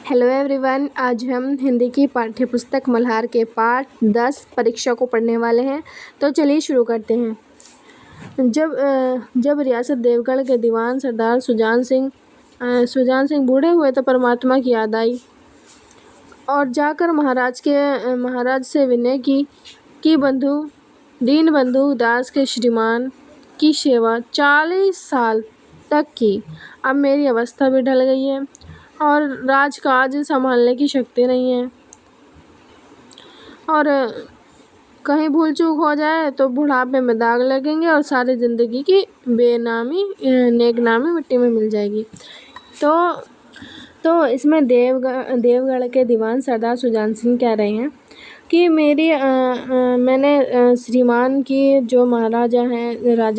Hello everyone, आज हम हिंदी की पाठ्यपुस्तक मल्हार के पाठ 10 परीक्षा को पढ़ने वाले हैं। तो चलिए शुरू करते हैं। जब रियासत देवगढ़ के दीवान सरदार सुजान सिंह बूढ़े हुए तो परमात्मा की याद आई और जाकर महाराज से विनय की कि दीन बंधु दास के श्रीमान की सेवा 40 साल तक की। अब मेरी अवस्था भी ढल गई है और राजकाज संभालने की शक्ति नहीं है, और कहीं भूल चूक हो जाए तो बुढ़ापे में दाग लगेंगे और सारी ज़िंदगी की नेकनामी मिट्टी में मिल जाएगी। तो इसमें देवगढ़ के दीवान सरदार सुजान सिंह कह रहे हैं कि मैंने श्रीमान की जो राजा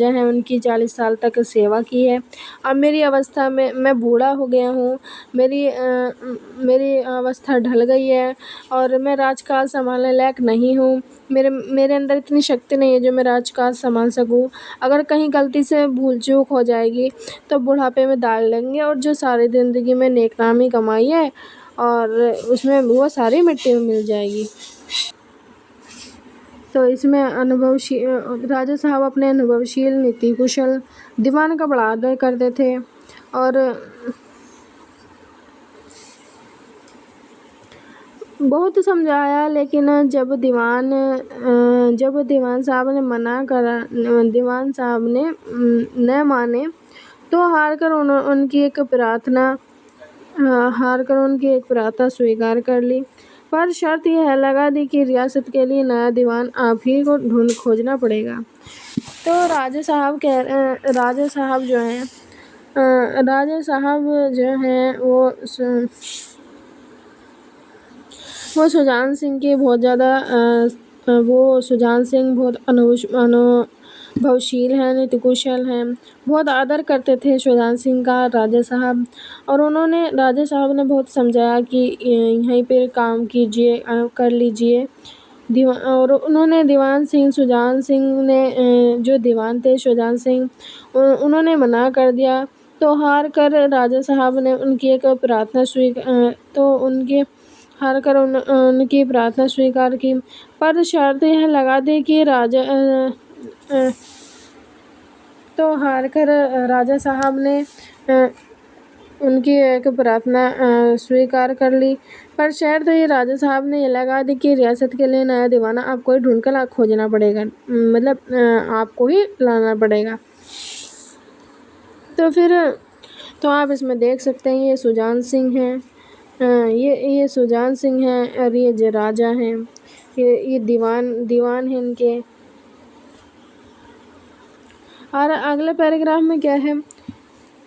हैं उनकी 40 साल तक सेवा की है। अब मेरी अवस्था में मैं बूढ़ा हो गया हूँ, मेरी अवस्था ढल गई है और मैं राजकाज संभालने लायक नहीं हूँ। मेरे अंदर इतनी शक्ति नहीं है जो मैं राजकाज संभाल सकूँ। अगर कहीं गलती से भूल चूक हो जाएगी तो बुढ़ापे में दाग लगेंगे और जो सारी ज़िंदगी में नेकनामी कमाई है और उसमें वो सारी मिट्टी में मिल जाएगी। तो इसमें राजा साहब अपने अनुभवशील, नीति कुशल दीवान का बड़ा आदर करते थे और बहुत समझाया, लेकिन जब दीवान साहब ने न माने तो हार कर उनकी एक प्रार्थना स्वीकार कर ली, पर शर्त यह लगा दी कि रियासत के लिए नया दीवान आप ही को खोजना पड़ेगा। तो राजा साहब जो हैं वो सुजान सिंह की बहुत ज़्यादा सुजान सिंह बहुत अनुभवशील हैं, नीति कुशल हैं, बहुत आदर करते थे सुजान सिंह का राजा साहब। और राजा साहब ने बहुत समझाया कि यहीं पर काम कीजिए, कर लीजिए। और उन्होंने सुजान सिंह ने जो दीवान थे सुजान सिंह, उन्होंने मना कर दिया। तो हार कर राजा साहब ने उनकी प्रार्थना स्वीकार की, पर शर्त यह लगा दी कि तो हार कर राजा साहब ने उनकी एक प्रार्थना स्वीकार कर ली, पर शर्त ये राजा साहब ने ये लगा दी कि रियासत के लिए नया दीवाना आपको ही ढूंढ कर खोजना पड़ेगा, मतलब आपको ही लाना पड़ेगा। तो आप इसमें देख सकते हैं ये सुजान सिंह हैं, ये सुजान सिंह हैं और ये जो राजा हैं, ये दीवान हैं इनके। और अगले पैराग्राफ में क्या है,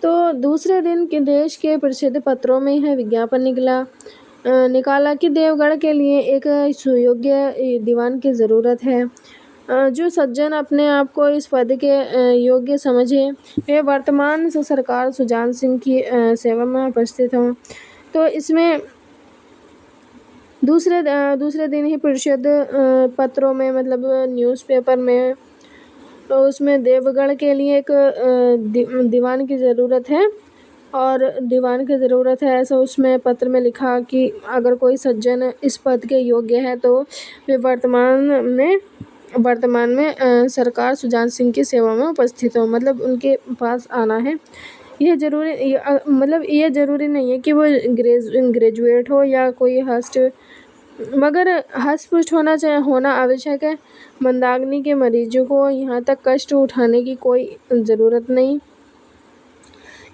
तो दूसरे दिन के देश के प्रसिद्ध पत्रों में यह विज्ञापन निकाला कि देवगढ़ के लिए एक सुयोग्य दीवान की ज़रूरत है। जो सज्जन अपने आप को इस पद के योग्य समझे वे वर्तमान से सरकार सुजान सिंह की सेवा में उपस्थित हों। तो इसमें दूसरे दिन ही प्रसिद्ध पत्रों में, मतलब न्यूज़पेपर में, तो उसमें देवगढ़ के लिए एक दीवान की ज़रूरत है ऐसा उसमें पत्र में लिखा कि अगर कोई सज्जन इस पद के योग्य है तो वे वर्तमान में सरकार सुजान सिंह की सेवा में उपस्थित हो, मतलब उनके पास आना है। ये ज़रूरी नहीं है कि वो ग्रेजुएट हो या कोई मगर हष्ट-पुष्ट होना आवश्यक है। मंदाग्नि के मरीजों को यहाँ तक कष्ट उठाने की कोई ज़रूरत नहीं।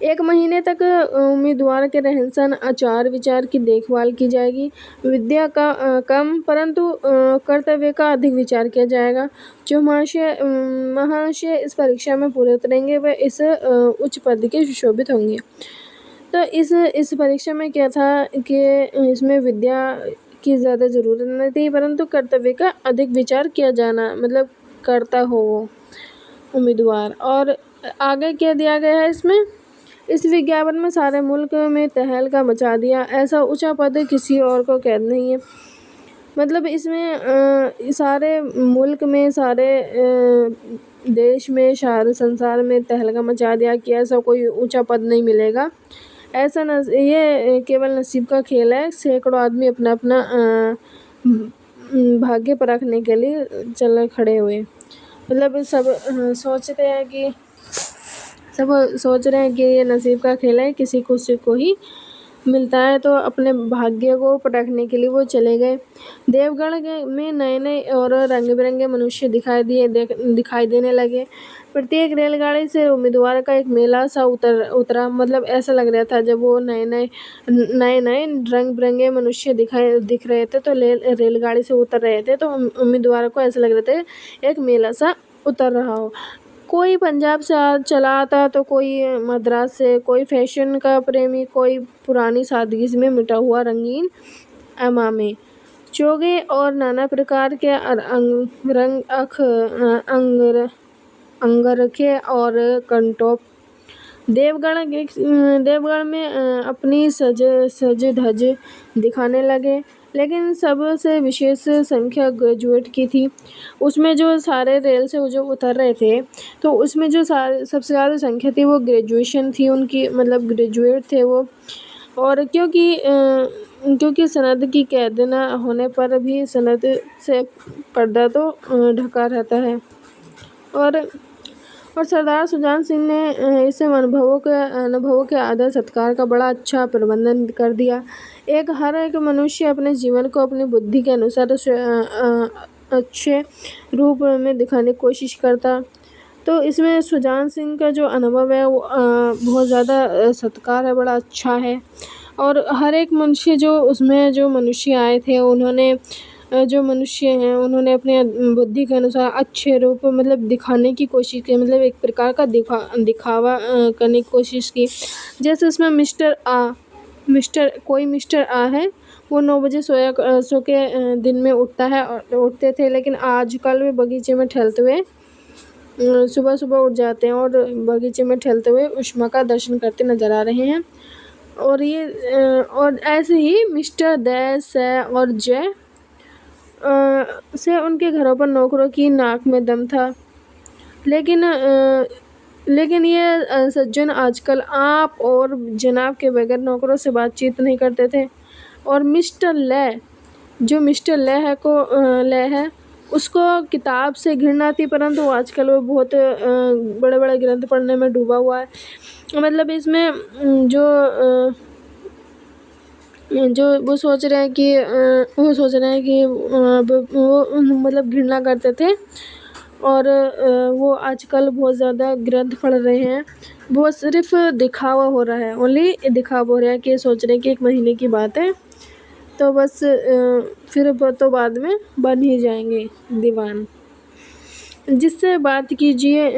1 महीने तक उम्मीदवार के रहन-सहन, आचार विचार की देखभाल की जाएगी। विद्या का कम परंतु कर्तव्य का अधिक विचार किया जाएगा। जो महाशय इस परीक्षा में पूरे उतरेंगे वे इस उच्च पद के सुशोभित होंगे। तो इस परीक्षा में क्या था कि इसमें विद्या की ज़्यादा ज़रूरत नहीं थी, परंतु कर्तव्य का अधिक विचार किया जाना, मतलब करता हो वो उम्मीदवार। और आगे क्या दिया गया है इसमें, इस विज्ञापन में सारे मुल्क में तहलका मचा दिया, ऐसा ऊंचा पद किसी और को कैद नहीं है। मतलब इसमें सारे मुल्क में, सारे देश में, सारे संसार में तहलका मचा दिया कि ऐसा कोई ऊंचा पद नहीं मिलेगा ये केवल नसीब का खेल है। सैकड़ों आदमी अपना अपना भाग्य परखने के लिए चल खड़े हुए। मतलब सब सोच रहे हैं कि ये नसीब का खेल है, किसी को ही मिलता है तो अपने भाग्य को परखने के लिए वो चले गए। में नए नए और रंग बिरंगे मनुष्य दिखाई देने लगे। प्रत्येक रेलगाड़ी से उम्मीदवार का एक मेला सा उतरा। मतलब ऐसा लग रहा था जब वो नए नए रंग बिरंगे मनुष्य दिख रहे थे तो रेलगाड़ी से उतर रहे थे, तो उम्मीदवारों को ऐसा लग रहा था एक मेला सा उतर रहा हो। कोई पंजाब से चला आता तो कोई मद्रास से, कोई फैशन का प्रेमी, कोई पुरानी सादगी में मिटा हुआ रंगीन अमामे चोगे और नाना प्रकार के अंगरखे और कंटोप देवगढ़ में अपनी सज धज दिखाने लगे। लेकिन सबसे विशेष संख्या ग्रेजुएट की थी। उसमें जो सारे रेल से जो उतर रहे थे तो उसमें जो सबसे ज़्यादा संख्या थी वो ग्रेजुएशन थी उनकी, मतलब ग्रेजुएट थे वो। और क्योंकि सनद की कैद न होने पर भी सनद से पर्दा तो ढका रहता है। और सरदार सुजान सिंह ने इस अनुभवों के आदर सत्कार का बड़ा अच्छा प्रबंधन कर दिया। हर एक मनुष्य अपने जीवन को अपनी बुद्धि के अनुसार अच्छे रूप में दिखाने की कोशिश करता। तो इसमें सुजान सिंह का जो अनुभव है वो बहुत ज़्यादा सत्कार है, बड़ा अच्छा है। और हर एक मनुष्य जो मनुष्य आए थे उन्होंने अपने बुद्धि के अनुसार अच्छे रूप मतलब दिखाने की कोशिश की, मतलब एक प्रकार का दिखावा करने की कोशिश की। जैसे उसमें मिस्टर आ है, वो 9 बजे सो के दिन में उठते थे, लेकिन आजकल वे बगीचे में टहलते हुए सुबह सुबह उठ जाते हैं और बगीचे में टहलते हुए उष्मा का दर्शन करते नजर आ रहे हैं। और ऐसे ही मिस्टर दैस और जय से उनके घरों पर नौकरों की नाक में दम था। लेकिन ये सज्जन आजकल आप और जनाब के बगैर नौकरों से बातचीत नहीं करते थे। और मिस्टर ले है उसको किताब से घृणा थी, परंतु आजकल वो बहुत बड़े बड़े ग्रंथ पढ़ने में डूबा हुआ है। मतलब इसमें वो सोच रहे हैं कि वो मतलब घृणा करते थे। और वो आजकल बहुत ज़्यादा ग्रंथ पढ़ रहे हैं। वो सिर्फ दिखावा हो रहा है, ओनली दिखावा हो रहा है कि सोच रहे हैं कि 1 महीने की बात है, तो बस फिर तो बाद में बन ही जाएंगे दीवान। जिससे बात कीजिए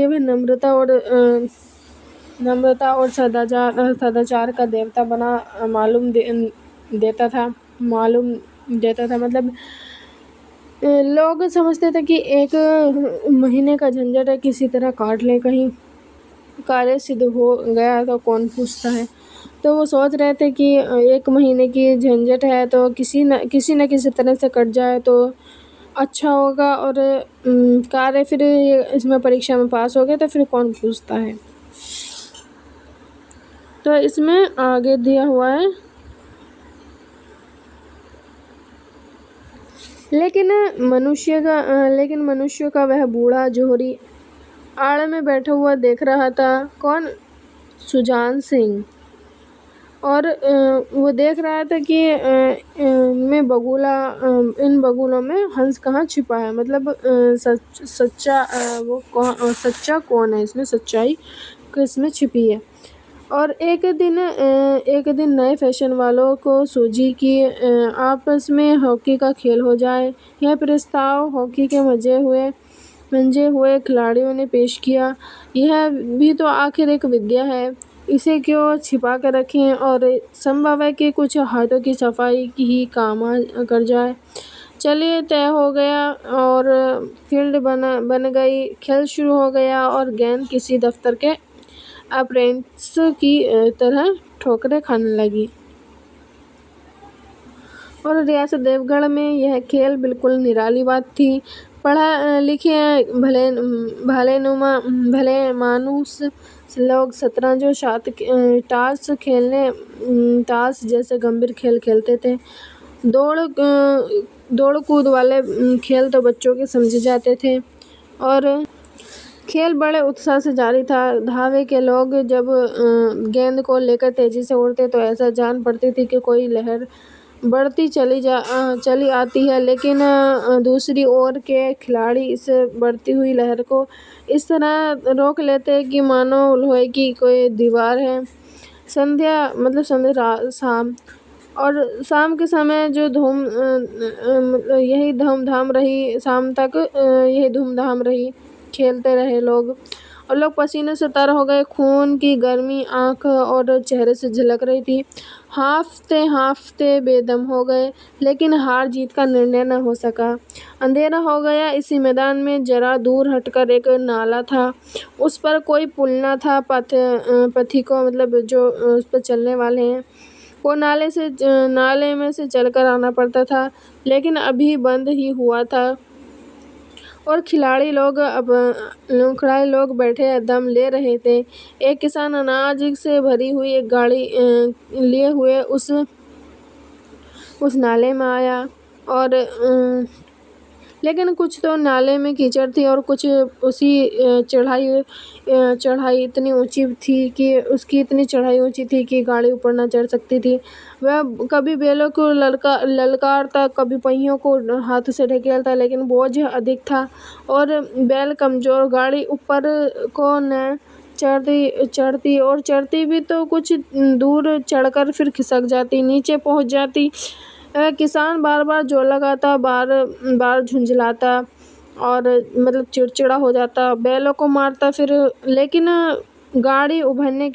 वह नम्रता और सदाचार का देवता बना मालूम देता था। मतलब लोग समझते थे कि 1 महीने का झंझट है, किसी तरह काट लें, कहीं कार्य सिद्ध हो गया तो कौन पूछता है। तो वो सोच रहे थे कि 1 महीने की झंझट है तो किसी न किसी तरह से कट जाए तो अच्छा होगा। और कार्य फिर इसमें परीक्षा में पास हो गए तो फिर कौन पूछता है। तो इसमें आगे दिया हुआ है, लेकिन मनुष्य का वह बूढ़ा जोहरी आड़ में बैठा हुआ देख रहा था। कौन? सुजान सिंह। और वो देख रहा था कि इन बगुलों में हंस कहाँ छिपा है। मतलब सच्चा कौन है, इसमें सच्चाई किसमें छिपी है। और एक दिन नए फैशन वालों को सूझी कि आपस में हॉकी का खेल हो जाए। यह प्रस्ताव हॉकी के मंजे हुए खिलाड़ियों ने पेश किया। यह भी तो आखिर एक विद्या है, इसे क्यों छिपा कर रखें, और संभव है कि कुछ हाथों की सफाई की ही काम कर जाए। चलिए, तय हो गया और फील्ड बन गई। खेल शुरू हो गया और गेंद किसी दफ्तर के अप्रेंटिस की तरह ठोकरें खाने लगी। और रियासत देवगढ़ में यह खेल बिल्कुल निराली बात थी। पढ़ा लिखे भले मानुस लोग शतरंज और ताश जैसे गंभीर खेल खेलते थे। दौड़ कूद वाले खेल तो बच्चों के समझे जाते थे और खेल बड़े उत्साह से जारी था। धावे के लोग जब गेंद को लेकर तेजी से उड़ते तो ऐसा जान पड़ती थी कि कोई लहर बढ़ती चली आती है, लेकिन दूसरी ओर के खिलाड़ी इस बढ़ती हुई लहर को इस तरह रोक लेते कि मानो लोहे की कोई दीवार है। शाम और शाम के समय जो यही धूमधाम रही, शाम तक यही धूमधाम रही। खेलते रहे लोग और लोग पसीने से तर हो गए। खून की गर्मी आंख और चेहरे से झलक रही थी। हांफते हांफते बेदम हो गए, लेकिन हार जीत का निर्णय न हो सका। अंधेरा हो गया। इसी मैदान में जरा दूर हटकर एक नाला था। उस पर कोई पुल न था। पथिकों मतलब जो उस पर चलने वाले हैं, वो नाले में से चलकर आना पड़ता था, लेकिन अभी बंद ही हुआ था और खिलाड़ी लोग बैठे दम ले रहे थे। एक किसान अनाज से भरी हुई एक गाड़ी लिए हुए उस नाले में आया और लेकिन कुछ तो नाले में कीचड़ थी और कुछ उसकी चढ़ाई इतनी ऊंची थी कि गाड़ी ऊपर न चढ़ सकती थी। वह कभी बैलों को ललकारता, कभी पहियों को हाथ से ढकेलता, लेकिन बोझ अधिक था और बैल कमजोर। गाड़ी ऊपर को न चढ़ती भी तो कुछ दूर चढ़कर फिर खिसक जाती, नीचे पहुंच जाती। किसान बार बार जोर लगाता, बार बार झुंझलाता और मतलब चिड़चिड़ा हो जाता, बैलों को मारता फिर, लेकिन गाड़ी उभरने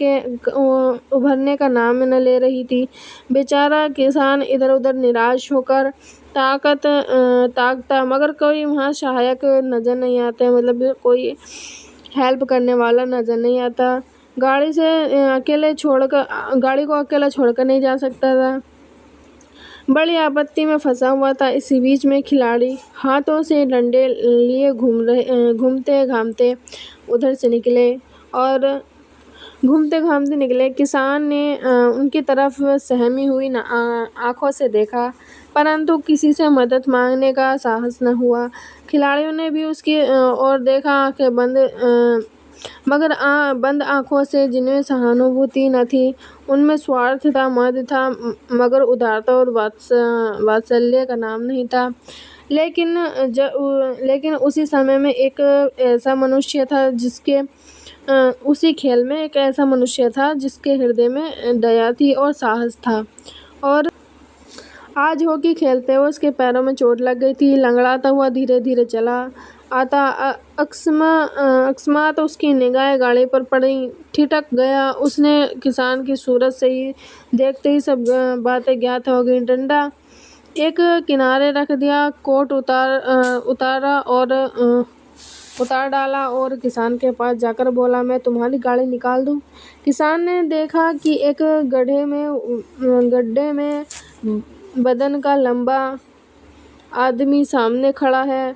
का नाम न ले रही थी। बेचारा किसान इधर उधर निराश होकर ताकता, मगर कोई वहाँ सहायक नजर नहीं आता, मतलब कोई हेल्प करने वाला नजर नहीं आता। गाड़ी को अकेला छोड़कर नहीं जा सकता था। बड़ी आपत्ति में फंसा हुआ था। इसी बीच में खिलाड़ी हाथों से डंडे लिए घूमते घामते उधर से निकले। किसान ने उनकी तरफ सहमी हुई आंखों से देखा, परंतु किसी से मदद मांगने का साहस न हुआ। खिलाड़ियों ने भी उसकी ओर देखा, आंखें बंद आंखों से, जिनमें सहानुभूति न थी। उनमें स्वार्थ था, मद था, मगर उदारता और वात्सल्य का नाम नहीं था। लेकिन उसी समय में एक ऐसा मनुष्य था जिसके हृदय में दया थी और साहस था। और आज हॉकी खेलते हुए उसके पैरों में चोट लग गई थी। लंगड़ाता हुआ धीरे धीरे चला आता। अकस्मात उसकी निगाहें गाड़ी पर पड़ी। ठिठक गया। उसने किसान की सूरत से ही देखते ही सब बातें ज्ञात हो गई। डंडा एक किनारे रख दिया, कोट उतार डाला और किसान के पास जाकर बोला, मैं तुम्हारी गाड़ी निकाल दूं? किसान ने देखा कि एक गड्ढे में बदन का लंबा आदमी सामने खड़ा है।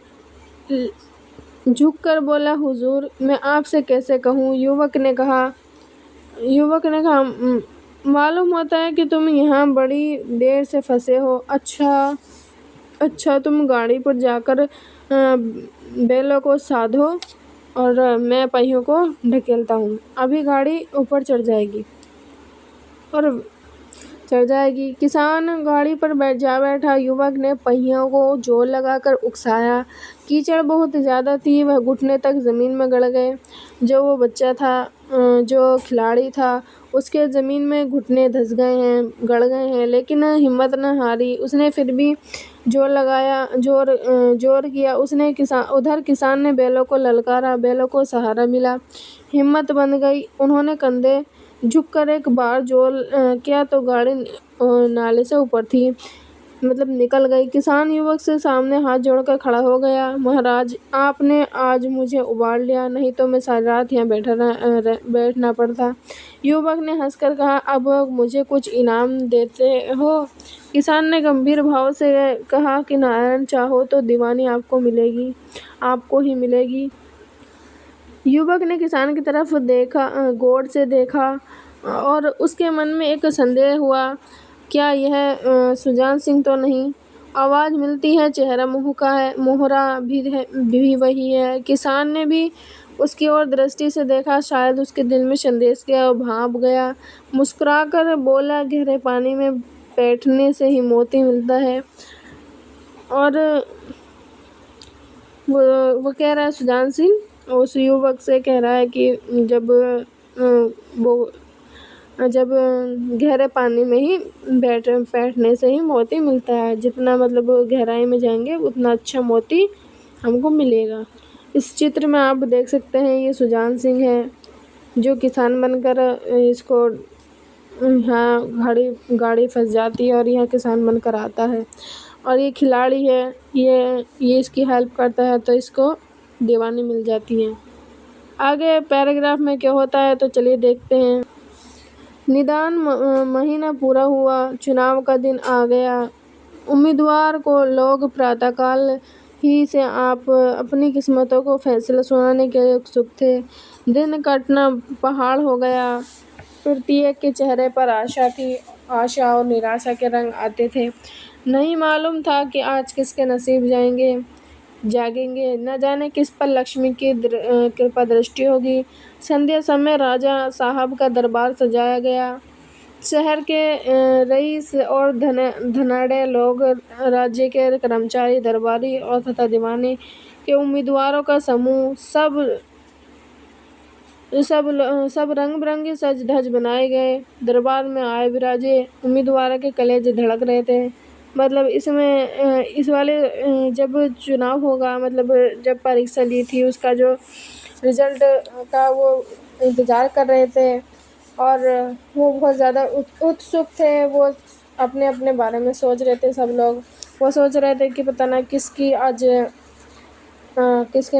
झुककर बोला, हुजूर, मैं आपसे कैसे कहूँ? युवक ने कहा, मालूम होता है कि तुम यहाँ बड़ी देर से फंसे हो। अच्छा, तुम गाड़ी पर जाकर बैलों को साधो और मैं पहियों को ढकेलता हूँ। अभी गाड़ी ऊपर चढ़ जाएगी। किसान गाड़ी पर बैठा। युवक ने पहियों को जोर लगाकर उकसाया। कीचड़ बहुत ज्यादा थी, वह घुटने तक जमीन में गड़ गए। जो खिलाड़ी था, उसके जमीन में घुटने गड़ गए हैं, लेकिन हिम्मत न हारी। उसने फिर भी जोर किया। उधर किसान ने बैलों को ललकारा, बैलों को सहारा मिला, हिम्मत बन गई। उन्होंने कंधे झुककर एक बार जोर किया तो गाड़ी नाले से ऊपर थी, मतलब निकल गई। किसान युवक से सामने हाथ जोड़कर खड़ा हो गया। महाराज, आपने आज मुझे उबार लिया, नहीं तो मैं सारी रात यहाँ बैठना पड़ता। युवक ने हंसकर कहा, अब मुझे कुछ इनाम देते हो? किसान ने गंभीर भाव से कहा कि नारायण चाहो तो दीवानी आपको ही मिलेगी। युवक ने किसान की तरफ देखा, गौर से देखा और उसके मन में एक संदेह हुआ, क्या यह सुजान सिंह तो नहीं? आवाज़ मिलती है, चेहरा मुँह का है, मोहरा भी वही है। किसान ने भी उसकी ओर दृष्टि से देखा, शायद उसके दिल में संदेश गया और भाप गया। मुस्कुराकर बोला, गहरे पानी में बैठने से ही मोती मिलता है। और वो कह रहा है, सुजान सिंह उस युवक से कह रहा है कि जब गहरे पानी में ही बैठने से ही मोती मिलता है। जितना मतलब गहराई में जाएंगे उतना अच्छा मोती हमको मिलेगा। इस चित्र में आप देख सकते हैं, ये सुजान सिंह है जो किसान बनकर इसको यहाँ गाड़ी फंस जाती है और यहाँ किसान बनकर आता है और ये खिलाड़ी है, ये इसकी हेल्प करता है तो इसको दीवानी मिल जाती है। आगे पैराग्राफ में क्या होता है तो चलिए देखते हैं। निदान महीना पूरा हुआ, चुनाव का दिन आ गया। उम्मीदवार को लोग प्रातःकाल ही से आप अपनी किस्मतों को फैसला सुनाने के लिए उत्सुक थे। दिन कटना पहाड़ हो गया। प्रत्येक के चेहरे पर आशा थी, आशा और निराशा के रंग आते थे। नहीं मालूम था कि आज किसके नसीब जागेंगे, न जाने किस पर लक्ष्मी की कृपा दृष्टि होगी। संध्या समय राजा साहब का दरबार सजाया गया। शहर के रईस और धनाढ़े लोग, राज्य के कर्मचारी, दरबारी और तथा दीवाने के उम्मीदवारों का समूह, सब रंग बिरंगे सज धज बनाए गए दरबार में आए विराजे। उम्मीदवारों के कलेजे धड़क रहे थे। मतलब इसमें इस वाले जब चुनाव होगा, मतलब जब परीक्षा ली थी उसका जो रिजल्ट का वो इंतज़ार कर रहे थे और वो बहुत ज़्यादा उत्सुक थे। वो अपने अपने बारे में सोच रहे थे। सब लोग वो सोच रहे थे कि पता ना किसके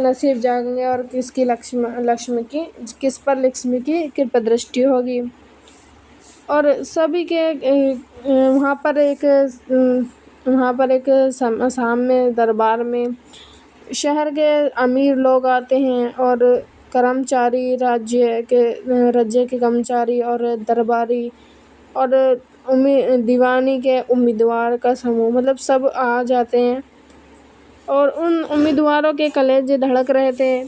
नसीब जागेंगे और किस पर लक्ष्मी की कृपा दृष्टि होगी। और सभी के वहाँ पर एक सामने दरबार में शहर के अमीर लोग आते हैं और कर्मचारी, राज्य के कर्मचारी और दरबारी और दीवानी के उम्मीदवार का समूह, मतलब सब आ जाते हैं और उन उम्मीदवारों के कलेजे धड़क रहे थे।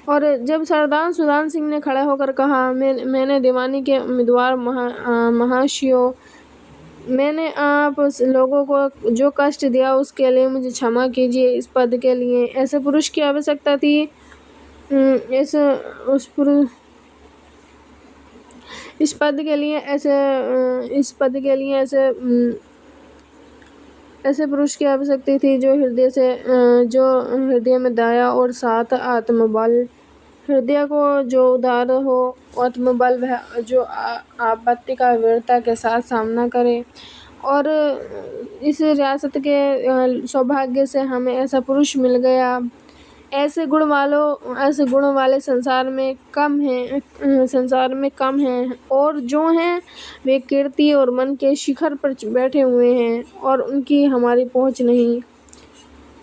और जब सरदार सुजान सिंह ने खड़े होकर कहा, मैंने दीवानी के उम्मीदवार महाशयों, मैंने आप लोगों को जो कष्ट दिया उसके लिए मुझे क्षमा कीजिए। इस पद के लिए ऐसे पुरुष की आवश्यकता थी। इस पद के लिए ऐसे पुरुष की आवश्यकता थी जो हृदय में दया और साथ आत्मबल, हृदय को जो उदार हो, आत्मबल वह जो आपत्ति का वीरता के साथ सामना करे। और इस रियासत के सौभाग्य से हमें ऐसा पुरुष मिल गया। ऐसे गुण वाले संसार में कम हैं और जो हैं वे कीर्ति और मन के शिखर पर बैठे हुए हैं और उनकी हमारी पहुंच नहीं।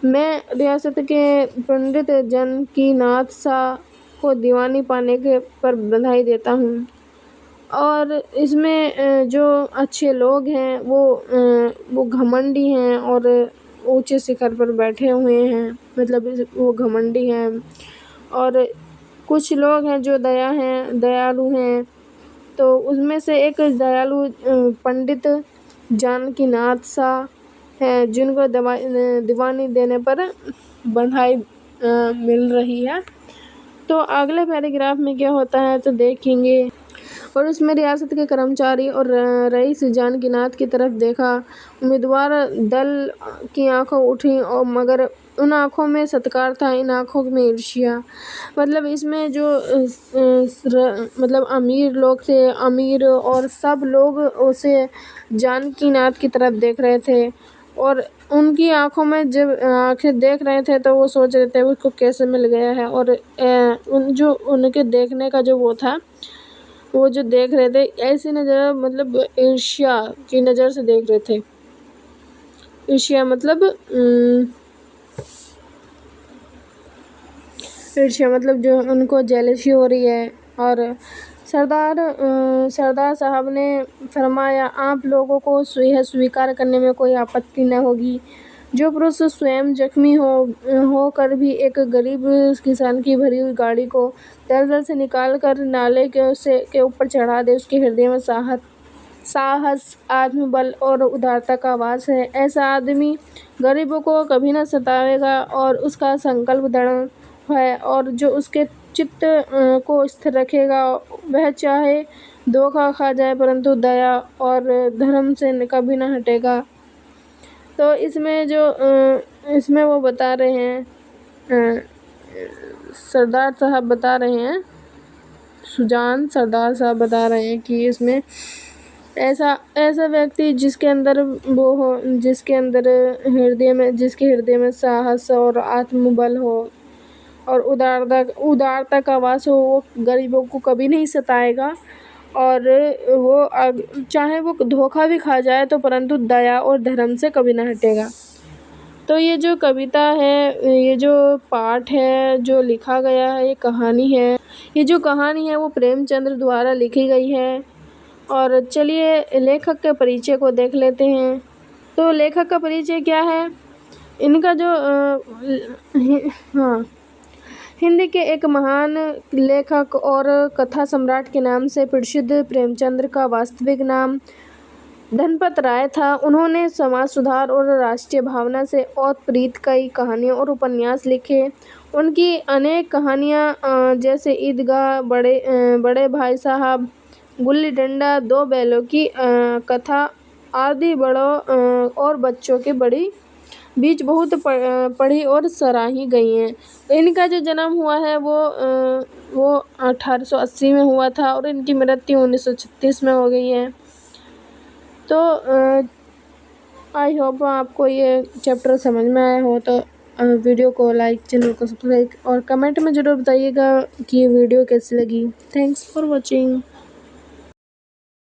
मैं रियासत के पंडित जानकीनाथ शाह को दीवानी पाने पर बधाई देता हूँ। और इसमें जो अच्छे लोग हैं वो घमंडी हैं और ऊंचे शिखर पर बैठे हुए हैं, मतलब वो घमंडी हैं। और कुछ लोग हैं जो दयालु हैं। तो उसमें से एक दयालु पंडित जानकीनाथ शाह है जिनको दीवानी देने पर बधाई मिल रही है। तो अगले पैराग्राफ में क्या होता है तो देखेंगे। और उसमें रियासत के कर्मचारी और रईस जानकीनाथ की तरफ देखा। उम्मीदवार दल की आंखें उठी और मगर उन आंखों में सत्कार था, इन आंखों में ईर्ष्या। मतलब इसमें जो मतलब अमीर लोग थे, अमीर और सब लोग उसे जानकीनाथ की तरफ देख रहे थे और उनकी आंखों में जब आंखें देख रहे थे तो वो सोच रहे थे उसको कैसे मिल गया है। और उनके देखने का जो वो था, वो जो देख रहे थे ऐसी नज़र, मतलब ईर्ष्या की नज़र से देख रहे थे। ईर्ष्या मतलब ईर्ष्या मतलब जो उनको जेलसी हो रही है। और सरदार साहब ने फरमाया, आप लोगों को यह स्वीकार करने में कोई आपत्ति न होगी, जो पुरुष स्वयं जख्मी होकर भी एक गरीब किसान की भरी हुई गाड़ी को दलदल से निकाल कर नाले के ऊपर चढ़ा दे, उसके हृदय में साहस, आत्मबल और उदारता का वास है। ऐसा आदमी गरीबों को कभी न सतावेगा और उसका संकल्प दृढ़ है, और जो उसके चित्त को स्थिर रखेगा वह चाहे धोखा खा जाए परंतु दया और धर्म से कभी न हटेगा। तो इसमें वो बता रहे हैं, सरदार साहब बता रहे हैं, सरदार साहब बता रहे हैं कि इसमें ऐसा व्यक्ति जिसके अंदर वो हो, जिसके हृदय में साहस और आत्मबल हो और उदारता का वास हो, वो गरीबों को कभी नहीं सताएगा, और वो चाहे वो धोखा भी खा जाए तो परंतु दया और धर्म से कभी ना हटेगा। तो ये जो कविता है, ये जो पाठ है जो लिखा गया है, ये जो कहानी है वो प्रेमचंद्र द्वारा लिखी गई है। और चलिए लेखक के परिचय को देख लेते हैं। तो लेखक का परिचय क्या है, इनका जो हिंदी के एक महान लेखक और कथा सम्राट के नाम से प्रसिद्ध प्रेमचंद्र का वास्तविक नाम धनपत राय था। उन्होंने समाज सुधार और राष्ट्रीय भावना से ओतप्रोत कई कहानियाँ और उपन्यास लिखे। उनकी अनेक कहानियाँ जैसे ईदगाह, बड़े भाई साहब, गुल्ली डंडा, दो बैलों की कथा आदि बड़ों और बच्चों के बीच बहुत पढ़ी और सराही गई हैं। इनका जो जन्म हुआ है वो 1880 में हुआ था और इनकी मृत्यु 1936 में हो गई है। तो आई होप आपको ये चैप्टर समझ में आया हो। तो वीडियो को लाइक, चैनल को सब्सक्राइब और कमेंट में ज़रूर बताइएगा कि ये वीडियो कैसी लगी। Thanks for watching.